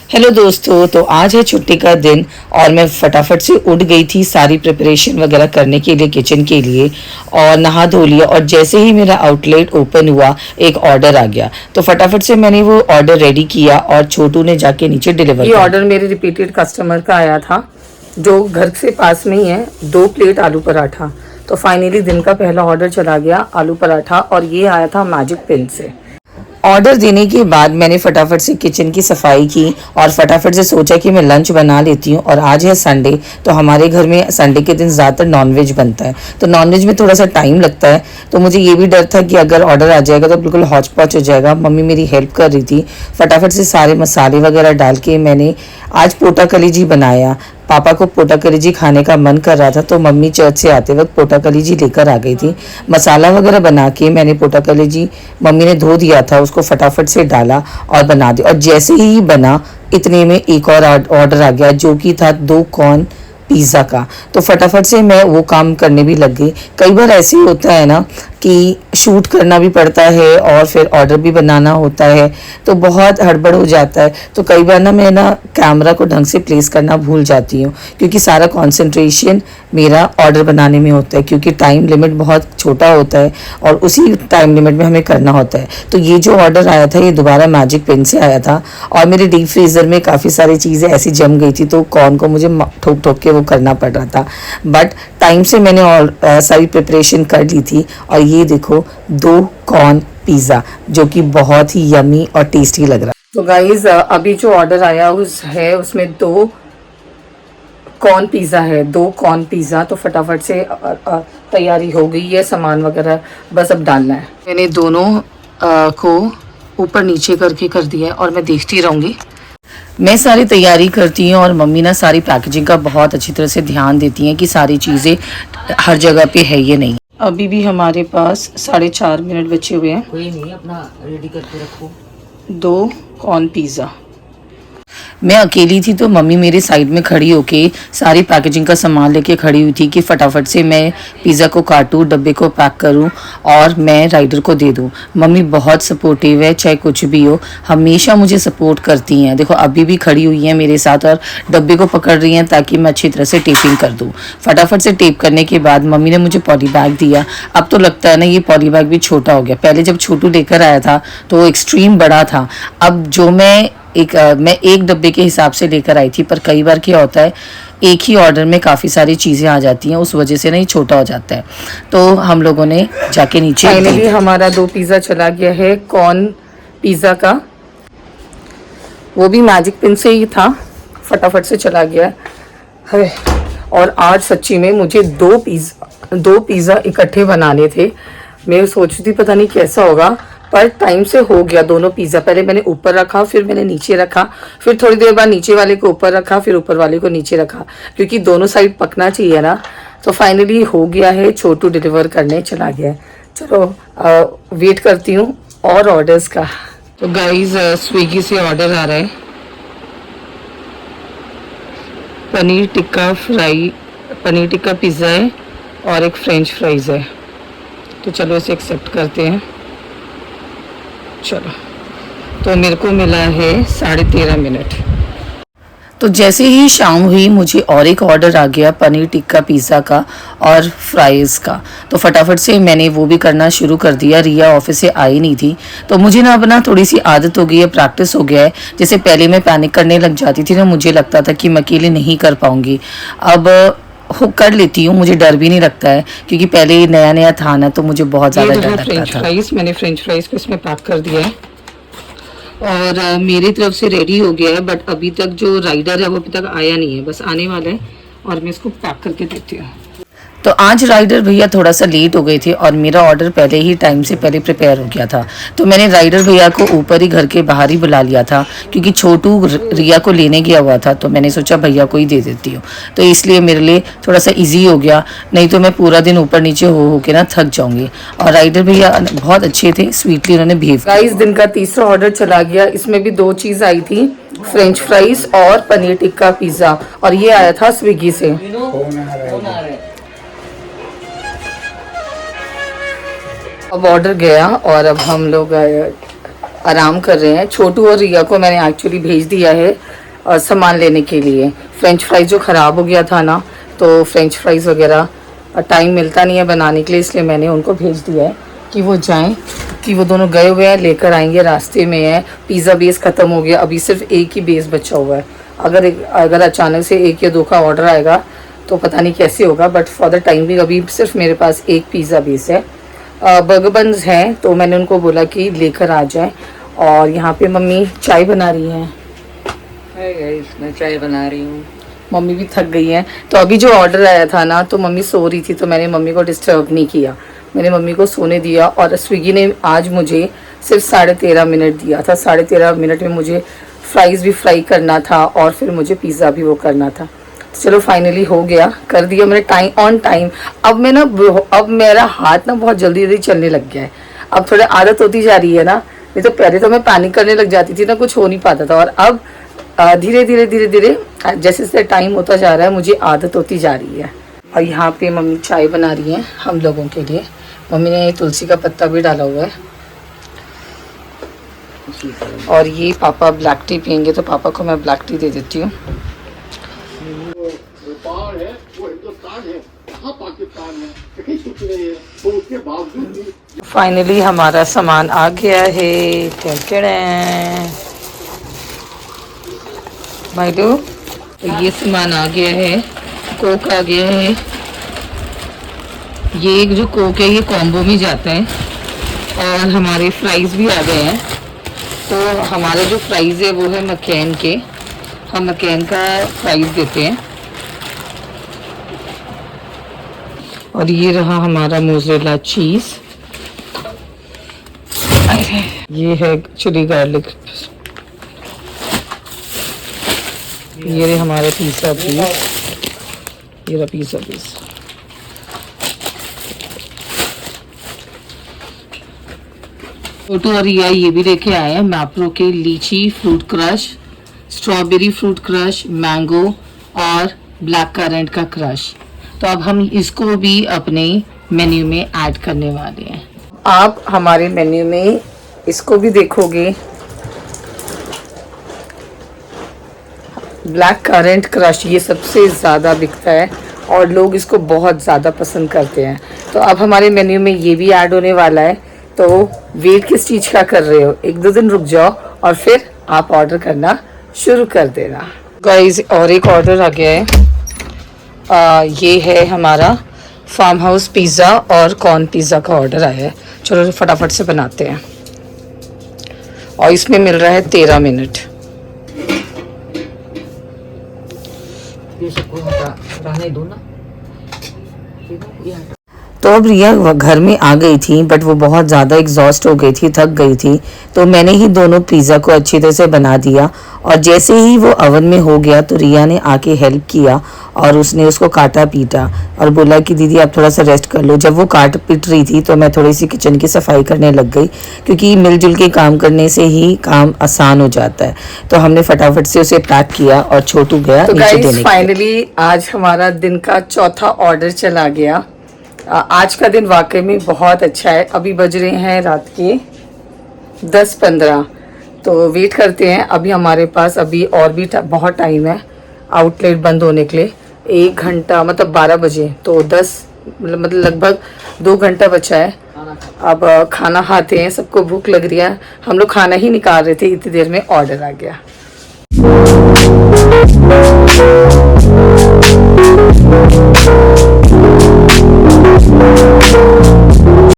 Hello दोस्तों, तो आज है छुट्टी का दिन और मैं फटाफट से उठ गई थी सारी प्रिपरेशन वगैरह करने के लिए किचन के लिए और नहा धो लिया। और जैसे ही मेरा आउटलेट ओपन हुआ एक ऑर्डर आ गया, तो फटाफट से मैंने वो ऑर्डर रेडी किया और छोटू ने जाके नीचे डिलीवर किया। ये ऑर्डर मेरे रिपीटेड कस्टमर का आया था जो घर से पास में ही है, 2 प्लेट आलू पराठा। तो फाइनली दिन का पहला ऑर्डर चला गया आलू पराठा और ये आया था मैजिक पिन से। ऑर्डर देने के बाद मैंने फटाफट से किचन की सफाई की और फटाफट से सोचा कि मैं लंच बना लेती हूँ। और आज है संडे, तो हमारे घर में संडे के दिन ज़्यादातर नॉनवेज बनता है, तो नॉनवेज में थोड़ा सा टाइम लगता है। तो मुझे ये भी डर था कि अगर ऑर्डर आ जाएगा तो बिल्कुल हौच पौच हो जाएगा। मम्मी मेरी हेल्प कर रही थी, फटाफट से सारे मसाले वगैरह डाल के मैंने आज पोटा कलीजी बनाया। पापा को पोटा कलीजी खाने का मन कर रहा था, तो मम्मी चर्च से आते वक्त पोटा कलीजी लेकर आ गई थी। मसाला वगैरह बना के मैंने पोटा कलीजी, मम्मी ने धो दिया था, उसको फटाफट से डाला और बना दिया। और जैसे ही बना इतने में एक और ऑर्डर आ गया जो कि था 2 कॉर्न पिज़्ज़ा का। तो फटाफट से मैं वो काम करने भी लग गई। कई बार ऐसे ही होता है ना कि शूट करना भी पड़ता है और फिर ऑर्डर भी बनाना होता है, तो बहुत हड़बड़ हो जाता है। तो कई बार ना मैं ना कैमरा को ढंग से प्लेस करना भूल जाती हूँ, क्योंकि सारा कंसंट्रेशन मेरा ऑर्डर बनाने में होता है, क्योंकि टाइम लिमिट बहुत छोटा होता है और उसी टाइम लिमिट में हमें करना होता है। तो ये जो ऑर्डर आया था ये दोबारा मैजिक पेन से आया था और मेरे डीप फ्रीज़र में काफ़ी सारी चीज़ें ऐसी जम गई थी, तो कॉर्न को मुझे ठोक ठोक के वो करना पड़ रहा था। बट टाइम से मैंने और सारी प्रिपरेशन कर ली थी। और ये देखो 2 कॉर्न पिज़्ज़ा जो कि बहुत ही यमी और टेस्टी लग रहा है। तो गाइज अभी जो ऑर्डर आया उसमें 2 कॉर्न पिज़्ज़ा है, 2 कॉर्न पिज़्ज़ा। तो फटाफट से तैयारी हो गई है, सामान वगैरह बस अब डालना है। मैंने दोनों को ऊपर नीचे करके कर दिया है और मैं देखती रहूँगी। मैं सारी तैयारी करती हूँ और मम्मी ना सारी पैकेजिंग का बहुत अच्छी तरह से ध्यान देती हैं कि सारी चीज़ें हर जगह पे है ये नहीं। अभी भी हमारे पास 4.5 मिनट बचे हुए हैं। कोई नहीं, अपना रेडी करके रखो। 2 कॉर्न पिज़्ज़ा। मैं अकेली थी तो मम्मी मेरे साइड में खड़ी होके सारी पैकेजिंग का सामान लेके खड़ी हुई थी कि फटाफट से मैं पिज़्ज़ा को काटूँ, डब्बे को पैक करूँ और मैं राइडर को दे दूँ। मम्मी बहुत सपोर्टिव है, चाहे कुछ भी हो हमेशा मुझे सपोर्ट करती हैं। देखो अभी भी खड़ी हुई हैं मेरे साथ और डब्बे को पकड़ रही हैं ताकि मैं अच्छी तरह से टेपिंग कर दूँ। फटाफट से टेप करने के बाद मम्मी ने मुझे पॉली बैग दिया। अब तो लगता है ना ये पॉली बैग भी छोटा हो गया। पहले जब छोटू लेकर आया था तो वो एक्सट्रीम बड़ा था। अब जो मैं एक डब्बे के हिसाब से लेकर आई थी, पर कई बार क्या होता है एक ही ऑर्डर में काफ़ी सारी चीज़ें आ जाती हैं, उस वजह से ना ये छोटा हो जाता है। तो हम लोगों ने जाके नीचे फाइनली हमारा 2 पिज़्ज़ा चला गया है कॉर्न पिज़्ज़ा का, वो भी मैजिक पिन से ही था, फटाफट से चला गया है। और आज सच्ची में मुझे 2 पिज़्ज़ा इकट्ठे बनाने थे। मैं सोचती थी पता नहीं कैसा होगा, पर टाइम से हो गया दोनों पिज़्ज़ा। पहले मैंने ऊपर रखा, फिर मैंने नीचे रखा, फिर थोड़ी देर बाद नीचे वाले को ऊपर रखा, फिर ऊपर वाले को नीचे रखा, क्योंकि दोनों साइड पकना चाहिए ना। तो फाइनली हो गया है, छोटू डिलीवर करने चला गया है। चलो वेट करती हूँ और ऑर्डर्स का। तो गाइज स्विगी से ऑर्डर आ रहा है, पनीर टिक्का पिज़्ज़ा है और एक फ्रेंच फ्राइज़ है। तो चलो इसे एक्सेप्ट करते हैं। चलो, तो मेरे को मिला है 13.5 मिनट। तो जैसे ही शाम हुई मुझे और एक ऑर्डर आ गया पनीर टिक्का पिज़्ज़ा का और फ्राइज़ का। तो फटाफट से मैंने वो भी करना शुरू कर दिया। रिया ऑफिस से आई नहीं थी, तो मुझे ना अपना थोड़ी सी आदत हो गई है, प्रैक्टिस हो गया है। जैसे पहले मैं पैनिक करने लग जाती थी ना, मुझे लगता था कि मैं अकेले नहीं कर पाऊँगी। अब कर लेती हूँ, मुझे डर भी नहीं लगता है, क्योंकि पहले नया नया था ना, तो मुझे बहुत ज़्यादा डर लगता था। मैंने फ्रेंच फ्राइज़ को इसमें पैक कर दिया है और मेरी तरफ से रेडी हो गया है। बट अभी तक जो राइडर है वो अभी तक आया नहीं है, बस आने वाला है और मैं इसको पैक करके देती हूँ। तो आज राइडर भैया थोड़ा सा लेट हो गए थे और मेरा ऑर्डर पहले ही टाइम से पहले प्रिपेयर हो गया था। तो मैंने राइडर भैया को ऊपर ही घर के बाहर ही बुला लिया था, क्योंकि छोटू रिया को लेने गया हुआ था, तो मैंने सोचा भैया को ही दे देती हूँ। तो इसलिए मेरे लिए थोड़ा सा ईजी हो गया, नहीं तो मैं पूरा दिन ऊपर नीचे हो के ना थक जाऊँगी। और राइडर भैया बहुत अच्छे थे, स्वीटली उन्होंने बिहेव किया। गाइस दिन का तीसरा ऑर्डर चला गया। इसमें भी 2 चीज़ आई थी, फ्रेंच फ्राइज और पनीर टिक्का पिज़्ज़ा, और ये आया था स्विगी से। अब ऑर्डर गया और अब हम लोग आराम कर रहे हैं। छोटू और रिया को मैंने एक्चुअली भेज दिया है सामान लेने के लिए। फ्रेंच फ्राइज जो ख़राब हो गया था ना, तो फ्रेंच फ्राइज़ वगैरह टाइम मिलता नहीं है बनाने के लिए, इसलिए मैंने उनको भेज दिया है कि वो जाएं, कि वो दोनों गए हुए हैं, लेकर आएंगे, रास्ते में है। पिज़्ज़ा बेस ख़त्म हो गया, अभी सिर्फ एक ही बेस बचा हुआ है। अगर अचानक से 1 या 2 का ऑर्डर आएगा तो पता नहीं कैसे होगा, बट फॉर द टाइम भी अभी सिर्फ मेरे पास एक पिज़्ज़ा बेस है। बर्गर बन्स हैं, तो मैंने उनको बोला कि लेकर आ जाएं। और यहाँ पे मम्मी चाय बना रही हैं। मैं चाय बना रही हूँ। मम्मी भी थक गई हैं। तो अभी जो ऑर्डर आया था ना, तो मम्मी सो रही थी, तो मैंने मम्मी को डिस्टर्ब नहीं किया, मैंने मम्मी को सोने दिया। और स्विगी ने आज मुझे सिर्फ 13.5 मिनट दिया था। 13.5 मिनट में मुझे फ्राइज़ भी फ्राई करना था और फिर मुझे पिज़्ज़ा भी वो करना था। चलो फाइनली हो गया, कर दिया मैंने टाइम ऑन टाइम। अब मेरा हाथ ना बहुत जल्दी जल्दी चलने लग गया है। अब थोड़ा आदत होती जा रही है ना, नहीं तो पहले तो मैं पैनिक करने लग जाती थी ना, कुछ हो नहीं पाता था। और अब धीरे धीरे धीरे धीरे जैसे जैसे टाइम होता जा रहा है मुझे आदत होती जा रही है। और यहाँ पे मम्मी चाय बना रही हैं हम लोगों के लिए। मम्मी ने तुलसी का पत्ता भी डाला हुआ है। और ये पापा ब्लैक टी पियेंगे, तो पापा को मैं ब्लैक टी दे देती हूँ। व्यापार है वो हिंदुस्तान है, कहाँ पाकिस्तान है, कहीं कुछ नहीं है, तो उसके बावजूद भी फाइनली हमारा सामान आ गया है। भाईडू, तो ये सामान आ गया है। कोक आ गया है। ये जो कोक है ये कॉम्बो में जाता है। और हमारे फ्राइज़ भी आ गए हैं। तो हमारे जो फ्राइज़ है वो है मैकैन के, हम मैकैन का फ्राइज़ देते हैं। और ये रहा हमारा मोज़रेला चीज़। ये है चिली गार्लिक। ये रहे हमारे पिज़्ज़ा पीस। ये रहा पिज़्ज़ा पीस। छोटू और रिया ये भी लेके आए हैं मैप्रो के लीची fruit crush, strawberry fruit crush, mango और ब्लैक करंट का क्रश। तो अब हम इसको भी अपने मेन्यू में ऐड करने वाले हैं। आप हमारे मेन्यू में इसको भी देखोगे, ब्लैक करंट क्रश ये सबसे ज़्यादा बिकता है और लोग इसको बहुत ज़्यादा पसंद करते हैं। तो अब हमारे मेन्यू में ये भी ऐड होने वाला है। तो वेट किस चीज़ का कर रहे हो, 1-2 दिन रुक जाओ और फिर आप ऑर्डर करना शुरू कर देना। गाइस, और एक ऑर्डर आ गया है। ये है हमारा फार्म हाउस पिज़्ज़ा और कॉर्न पिज़्ज़ा का ऑर्डर आया है। चलो फटाफट से बनाते हैं। और इसमें मिल रहा है 13 मिनट। ये सबको हटा रहने दो ना। ये हटा। तो अब रिया घर में आ गई थी, बट वो बहुत ज़्यादा एग्जॉस्ट हो गई थी, थक गई थी। तो मैंने ही दोनों पिज़्ज़ा को अच्छी तरह से बना दिया। और जैसे ही वो ओवन में हो गया तो रिया ने आके हेल्प किया और उसने उसको काटा पीटा और बोला कि दीदी आप थोड़ा सा रेस्ट कर लो। जब वो काट पीट रही थी तो मैं थोड़ी सी किचन की सफाई करने लग गई, क्योंकि मिलजुल के काम करने से ही काम आसान हो जाता है। तो हमने फटाफट से उसे पैक किया और छोटू गया तो नीचे देने गाइस के लिए। फाइनली आज हमारा दिन का चौथा ऑर्डर चला गया। आज का दिन वाकई में बहुत अच्छा है। अभी बज रहे हैं रात के 10:15। तो वेट करते हैं। अभी हमारे पास अभी और भी बहुत टाइम है आउटलेट बंद होने के लिए। 1 घंटा मतलब 12 बजे, तो 10 मतलब लगभग 2 घंटा बचा है। अब खाना खाते हैं, सबको भूख लग रही है। हम लोग खाना ही निकाल रहे थे, इतनी देर में ऑर्डर आ गया।